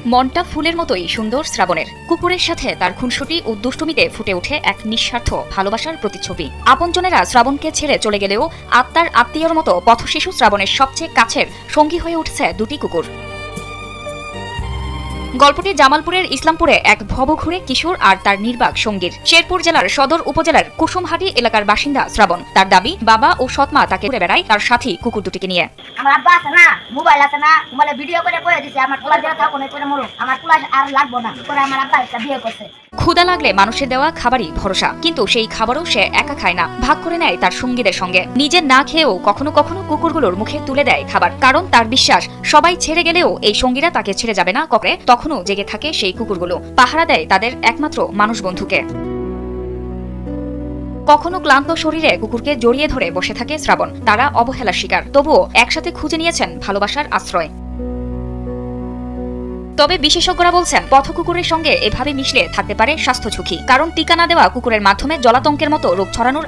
মনটা ফুলের মতোই সুন্দর শ্রাবণের। কুকুরের সাথে তার খুনসুটি ও দুষ্টুমিতে ফুটে ওঠে এক নিঃস্বার্থ ভালোবাসার প্রতিচ্ছবি। আপনজনেরা শ্রাবণকে ছেড়ে চলে গেলেও আত্মার আত্মীয়র মতো পথশিশু শ্রাবণের সবচেয়ে কাছের সঙ্গী হয়ে উঠেছে দুটি কুকুর। গল্পটি জামালপুরের ইসলামপুরে এক ভবঘুরে কিশোর আর তার নির্বাক সঙ্গীর। শেরপুর জেলার সদর উপজেলার কুসুমহাটি এলাকার বাসিন্দা শ্রাবণ। তার দাবি, বাবা ও সৎমা তাকে ঘুরে বেড়ায় তার সাথী কুকুর দুটিকে নিয়ে। আমার আব্বা আছে না, মোবাইল আছে না, মোবাইলে ভিডিও করে কয়ে দিছে আমার পোলা দিয়ে থাকো না, করে মরো, আমার পোলা আর লাগবো না, করে আমার আব্বা একটা বিয়ে করছে। ক্ষুধা লাগলে মানুষের দেওয়া খাবারই ভরসা, কিন্তু সেই খাবারও সে একা খায় না, ভাগ করে নেয় তার সঙ্গীদের সঙ্গে। নিজে না খেয়েও কখনো কখনো কুকুরগুলোর মুখে তুলে দেয় খাবার, কারণ তার বিশ্বাস সবাই ছেড়ে গেলেও এই সঙ্গীরা তাকে ছেড়ে যাবে না। কখনো তখনও জেগে থাকে সেই কুকুরগুলো, পাহারা দেয় তাদের একমাত্র মানুষ বন্ধুকে। কখনো ক্লান্ত শরীরে কুকুরকে জড়িয়ে ধরে বসে থাকে শ্রাবণ। তারা অবহেলার শিকার, তবুও একসাথে খুঁজে নিয়েছেন ভালোবাসার আশ্রয়। তবে বিশেষজ্ঞরা বলছেন, পথ কুকুরের সঙ্গে এভাবে মিশলে থাকতে পারে স্বাস্থ্য ঝুঁকি, কারণ টিকা না দেওয়া কুকুরের মাধ্যমে জলাতঙ্কের মতো রোগ ছড়ানোর